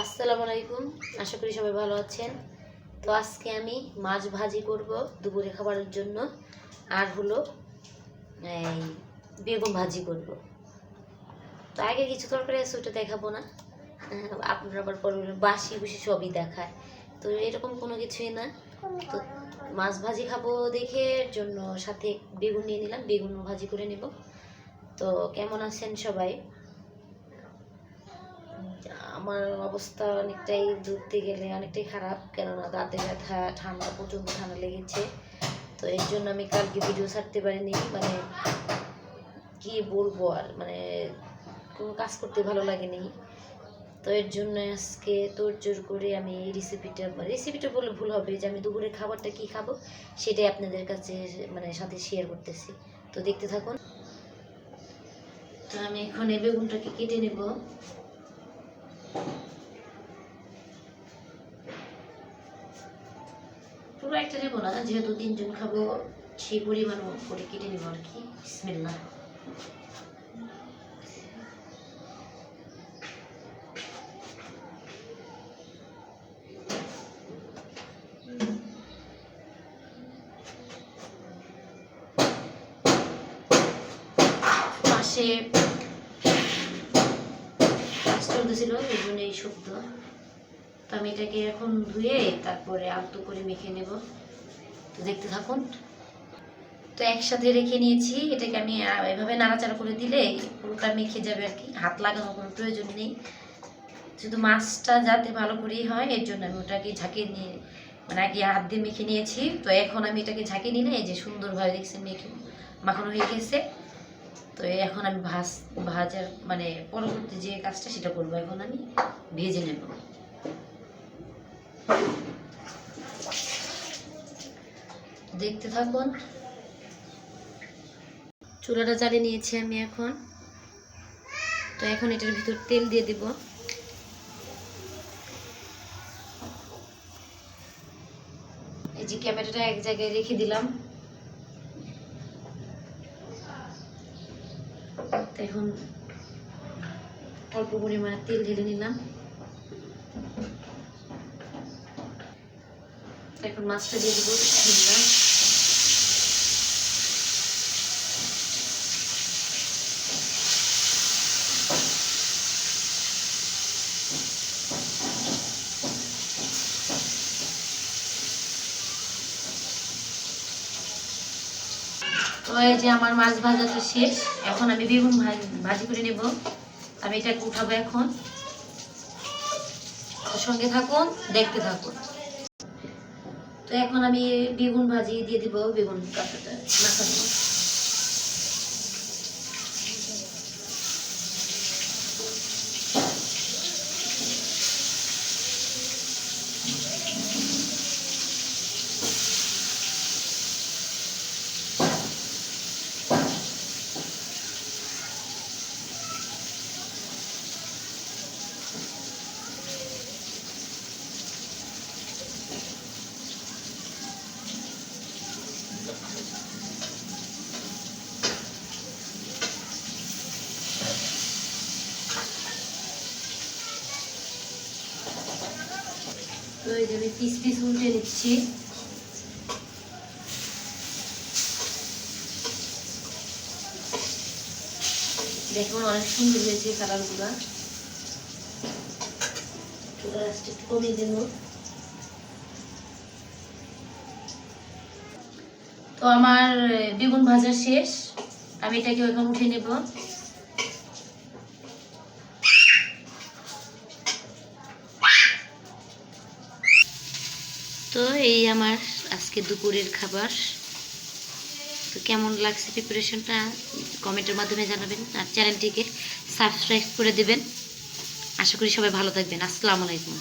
আসসালামু আলাইকুম। আশা করি সবাই ভালো আছেন। তো আজকে আমি মাছ ভাজি করব দুপুরে খাবারের জন্য, আর হলো এই বেগুন ভাজি করব। তো আগে কিছু তরকারি আছে ওটা দেখাবো না, আপনারা আবার বলবেন বাসি বুসি সবই দেখায়। তো এরকম কোনো কিছুই না। তো মাছ ভাজি খাবো দেখে জন্য সাথে বেগুন নিয়ে নিলাম, বেগুন ভাজি করে নেব। তো কেমন আছেন সবাই? আমার অবস্থা অনেকটাই ধরতে গেলে অনেকটাই খারাপ, কেননা দাঁতে ব্যথা, ঠান্ডা, প্রচণ্ড ঠান্ডা লেগেছে। তো এর জন্য আমি কালকে ভিডিও ছাড়তে পারিনি। মানে কি বলবো, আর মানে কোনো কাজ করতে ভালো লাগেনি। তো এর জন্য আজকে তোড়জোড় করে আমি এই রেসিপিটা বললে ভুল হবে, যে আমি দুপুরের খাবারটা কি খাবো সেটাই আপনাদের কাছে মানে সাথে শেয়ার করতেছি। তো দেখতে থাকুন। তো আমি এখন এই বেগুনটাকে কেটে নেব। পুরো একটা নেবো না, যেহেতু তিনজন খাবো সেই পরিমাণ করে কেটে নেবো আর কি। বিসমিল্লাহ। পাশে কাজ চলতেছিল, এই জন্য এই শব্দ। তো আমি এটাকে এখন ধুয়ে তারপরে আলতো করে মেখে নেব। তো দেখতে থাকুন। তো একসাথে রেখে নিয়েছি, এটাকে আমি এভাবে নাড়াচাড়া করে দিলে পুরোটা মেখে যাবে আর কি। হাত লাগানোর কোনো প্রয়োজন নেই, শুধু মাছটা যাতে ভালো করেই হয় এর জন্য আমি ওটাকে ঝাঁকিয়ে নিয়ে মানে আগে হাত দিয়ে মেখে নিয়েছি। তো এখন আমি এটাকে ঝাঁকিয়ে নিলে এই যে সুন্দরভাবে দেখছেন মেখে মাখানো হয়ে গেছে। তো এখন আমি ভাজার মানে পরবর্তী যে কাজটা সেটা করবো। এখন আমি ভেজে নেব। দেখতে থাকুন। চুলাটা জ্বালিয়ে নিয়েছি আমি এখন। তো এখন এটার ভিতর তেল দিয়ে দিব। এই যে ক্যামেরাটা এক জায়গায় রেখে দিলাম। এখন অল্প পরিমাণে তেল ঢেলে নিলাম। এখন মাছটা দিয়ে দিব। তো এই যে আমার মাছ ভাজাটা শেষ। এখন আমি বেগুন ভাজি করে নেব। আমি এটাকে উঠাবো এখন। সঙ্গে থাকুন, দেখতে থাকুন। তো এখন আমি বেগুন ভাজি দিয়ে দিব, বেগুন কাঁটাটা মাখানো। তো এই যে আমি পিস পিস উল্টে নিচ্ছি। দেখুন অনেক সুন্দর হয়েছে কালারগুলো। চুলা একটু কমিয়ে দেব। তো আমার বেগুন ভাজা শেষ। আমি এটাকে এখন উঠে নেব। তো এই আমার আজকে দুপুরের খাবার। তো কেমন লাগছে প্রিপারেশনটা কমেন্টের মাধ্যমে জানাবেন, আর চ্যানেলটিকে সাবস্ক্রাইব করে দেবেন। আশা করি সবাই ভালো থাকবেন। আসসালামু আলাইকুম।